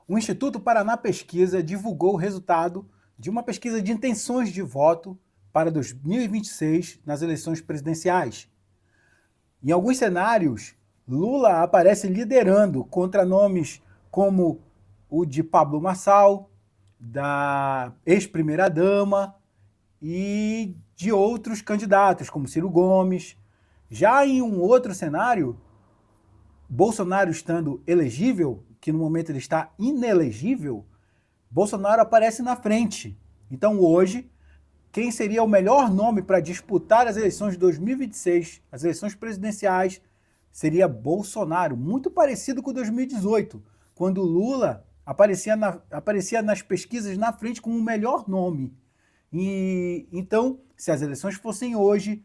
O Instituto Paraná Pesquisa divulgou o resultado de uma pesquisa de intenções de voto para 2026 nas eleições presidenciais. Em alguns cenários, Lula aparece liderando contra nomes como o de Pablo Marçal, da ex-primeira-dama e de outros candidatos, como Ciro Gomes. Já em um outro cenário, Bolsonaro estando elegível, que no momento ele está inelegível, Bolsonaro aparece na frente. Então hoje, quem seria o melhor nome para disputar as eleições de 2026, as eleições presidenciais, seria Bolsonaro, muito parecido com 2018, quando Lula aparecia nas pesquisas na frente como o melhor nome. Então, se as eleições fossem hoje,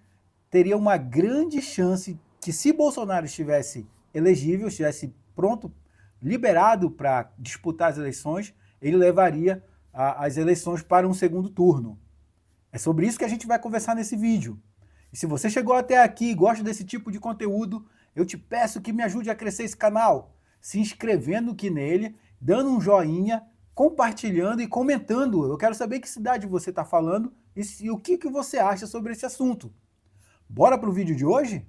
teria uma grande chance que, se Bolsonaro estivesse elegível, estivesse pronto, liberado para disputar as eleições, ele levaria as eleições para um segundo turno. É sobre isso que a gente vai conversar nesse vídeo. E se você chegou até aqui e gosta desse tipo de conteúdo, eu te peço que me ajude a crescer esse canal, se inscrevendo aqui nele, dando um joinha, compartilhando e comentando. Eu quero saber que cidade você está falando e o que você acha sobre esse assunto. Bora para o vídeo de hoje?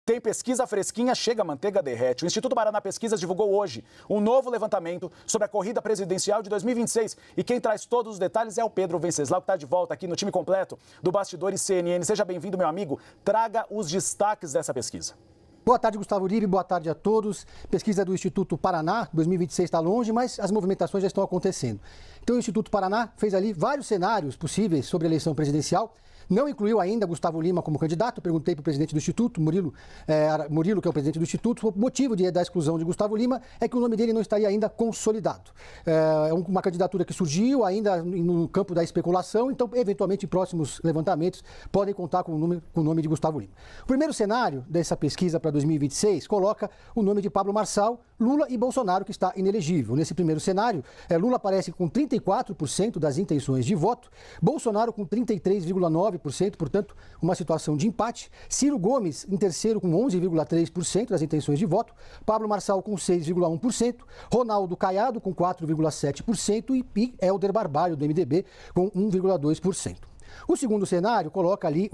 Tem pesquisa fresquinha, chega, a manteiga derrete. O Instituto Paraná Pesquisas divulgou hoje um novo levantamento sobre a corrida presidencial de 2026. E quem traz todos os detalhes é o Pedro Venceslau, que está de volta aqui no time completo do Bastidores CNN. Seja bem-vindo, meu amigo. Traga os destaques dessa pesquisa. Boa tarde, Gustavo Uribe. Boa tarde a todos. Pesquisa do Instituto Paraná, 2026 está longe, mas as movimentações já estão acontecendo. Então, o Instituto Paraná fez ali vários cenários possíveis sobre a eleição presidencial. Não incluiu ainda Gustavo Lima como candidato. Perguntei para o presidente do Instituto, Murilo, que é o presidente do Instituto. O motivo da exclusão de Gustavo Lima é que o nome dele não estaria ainda consolidado. É uma candidatura que surgiu ainda no campo da especulação, então, eventualmente, próximos levantamentos podem contar com o nome de Gustavo Lima. O primeiro cenário dessa pesquisa para 2026 coloca o nome de Pablo Marçal, Lula e Bolsonaro, que está inelegível. Nesse primeiro cenário, Lula aparece com 34% das intenções de voto, Bolsonaro com 33,9%, portanto, uma situação de empate. Ciro Gomes em terceiro com 11,3% das intenções de voto, Pablo Marçal com 6,1%, Ronaldo Caiado com 4,7% e Helder Barbalho, do MDB, com 1,2%. O segundo cenário coloca ali,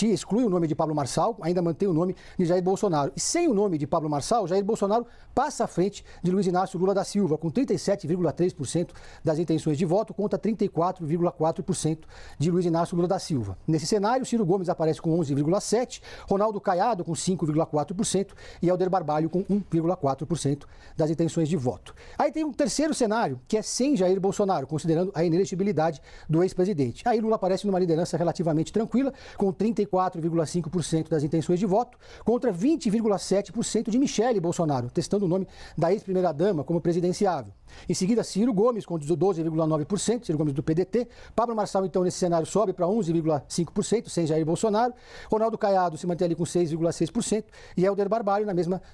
exclui o nome de Pablo Marçal, ainda mantém o nome de Jair Bolsonaro. E sem o nome de Pablo Marçal, Jair Bolsonaro passa à frente de Luiz Inácio Lula da Silva, com 37,3% das intenções de voto contra 34,4% de Luiz Inácio Lula da Silva. Nesse cenário, Ciro Gomes aparece com 11,7%, Ronaldo Caiado com 5,4% e Helder Barbalho com 1,4% das intenções de voto. Aí tem um terceiro cenário, que é sem Jair Bolsonaro, considerando a inelegibilidade do ex-presidente. Aí Lula aparece numa liderança relativamente tranquila, com 34,5% das intenções de voto, contra 20,7% de Michele Bolsonaro, testando o nome da ex-primeira-dama como presidenciável. Em seguida, Ciro Gomes, com 12,9%, Ciro Gomes do PDT. Pablo Marçal, então, nesse cenário, sobe para 11,5%, sem Jair Bolsonaro. Ronaldo Caiado se mantém ali com 6,6% e Helder Barbalho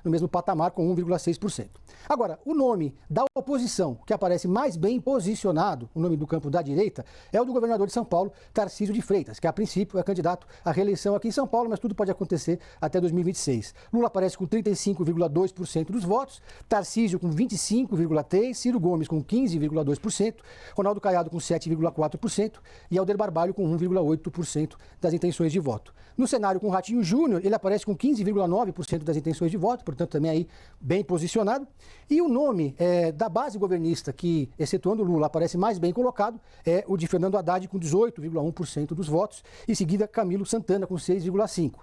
no mesmo patamar, com 1,6%. Agora, o nome da oposição que aparece mais bem posicionado, o nome do campo da direita, é o do governador de São Paulo, Tarcísio de Freitas, que a princípio é candidato à reeleição aqui em São Paulo, mas tudo pode acontecer até 2026. Lula aparece com 35,2% dos votos, Tarcísio com 25,3%, Ciro Gomes com 15,2%, Ronaldo Caiado com 7,4% e Helder Barbalho com 1,8% das intenções de voto. No cenário com o Ratinho Júnior, ele aparece com 15,9% das intenções de voto, portanto também aí bem posicionado. E o nome da base governista, que, excetuando Lula, aparece mais bem colocado, é o de Fernando Haddad com 18,1% dos votos, em seguida Camilo Santana com 6,5%.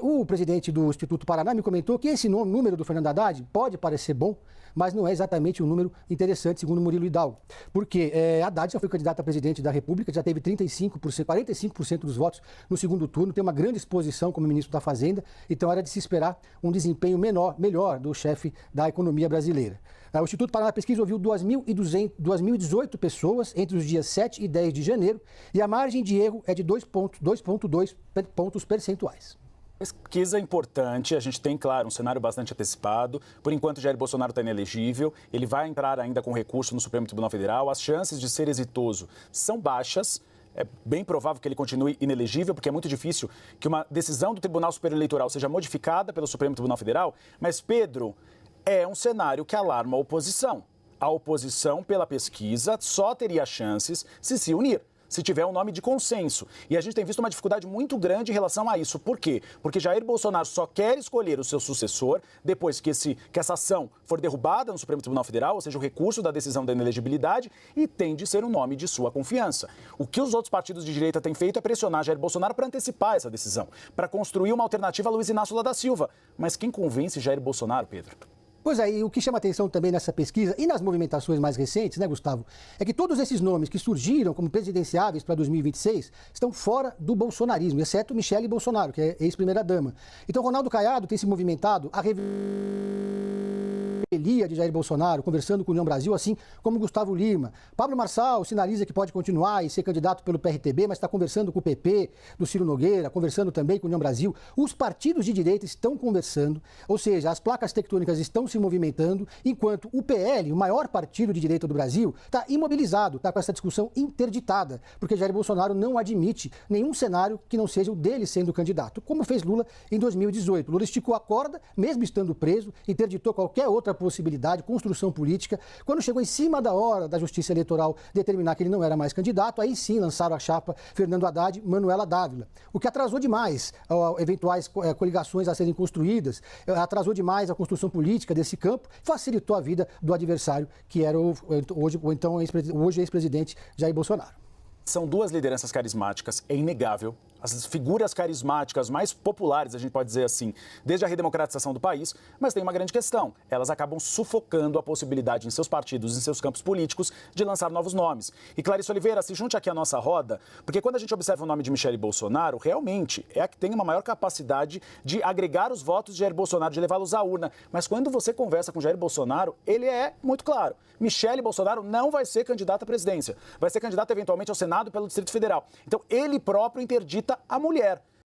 O presidente do Instituto Paraná me comentou que esse número do Fernando Haddad pode parecer bom, mas não é exatamente um número interessante, segundo Murilo Hidalgo. Porque Haddad já foi candidato a presidente da República, já teve 45% dos votos no segundo turno, tem uma grande exposição como ministro da Fazenda, então era de se esperar um desempenho melhor do chefe da economia brasileira. O Instituto Paraná Pesquisa ouviu 2.018 pessoas entre os dias 7 e 10 de janeiro e a margem de erro é de 2,2 pontos percentuais. Pesquisa importante, a gente tem, claro, um cenário bastante antecipado. Por enquanto, Jair Bolsonaro está inelegível, ele vai entrar ainda com recurso no Supremo Tribunal Federal. As chances de ser exitoso são baixas. É bem provável que ele continue inelegível, porque é muito difícil que uma decisão do Tribunal Superior Eleitoral seja modificada pelo Supremo Tribunal Federal. Mas, Pedro, é um cenário que alarma a oposição. A oposição, pela pesquisa, só teria chances se unir, se tiver um nome de consenso. E a gente tem visto uma dificuldade muito grande em relação a isso. Por quê? Porque Jair Bolsonaro só quer escolher o seu sucessor depois que essa ação for derrubada no Supremo Tribunal Federal, ou seja, o recurso da decisão da inelegibilidade, e tem de ser um nome de sua confiança. O que os outros partidos de direita têm feito é pressionar Jair Bolsonaro para antecipar essa decisão, para construir uma alternativa a Luiz Inácio Lula da Silva. Mas quem convence Jair Bolsonaro, Pedro? Pois é, e o que chama atenção também nessa pesquisa e nas movimentações mais recentes, né, Gustavo, é que todos esses nomes que surgiram como presidenciáveis para 2026 estão fora do bolsonarismo, exceto Michele Bolsonaro, que é ex-primeira-dama. Então, Ronaldo Caiado tem se movimentado a revelia de Jair Bolsonaro, conversando com o União Brasil, assim como Gustavo Lima. Pablo Marçal sinaliza que pode continuar e ser candidato pelo PRTB, mas está conversando com o PP, do Ciro Nogueira, conversando também com o União Brasil. Os partidos de direita estão conversando, ou seja, as placas tectônicas estão se movimentando, enquanto o PL, o maior partido de direita do Brasil, está imobilizado, está com essa discussão interditada, porque Jair Bolsonaro não admite nenhum cenário que não seja o dele sendo candidato, como fez Lula em 2018. Lula esticou a corda, mesmo estando preso, interditou qualquer outra possibilidade, construção política. Quando chegou em cima da hora da Justiça Eleitoral determinar que ele não era mais candidato, aí sim lançaram a chapa Fernando Haddad, Manuela Dávila. O que atrasou demais eventuais coligações a serem construídas, atrasou demais a construção política desse campo, facilitou a vida do adversário, que era hoje ex-presidente Jair Bolsonaro. São duas lideranças carismáticas, é inegável. As figuras carismáticas mais populares, a gente pode dizer assim, desde a redemocratização do país, mas tem uma grande questão. Elas acabam sufocando a possibilidade em seus partidos, em seus campos políticos, de lançar novos nomes. E Clarice Oliveira, se junte aqui à nossa roda, porque quando a gente observa o nome de Michele Bolsonaro, realmente é a que tem uma maior capacidade de agregar os votos de Jair Bolsonaro, de levá-los à urna. Mas quando você conversa com Jair Bolsonaro, ele é muito claro. Michele Bolsonaro não vai ser candidata à presidência. Vai ser candidata eventualmente ao Senado pelo Distrito Federal. Então, ele próprio interdita a mulher.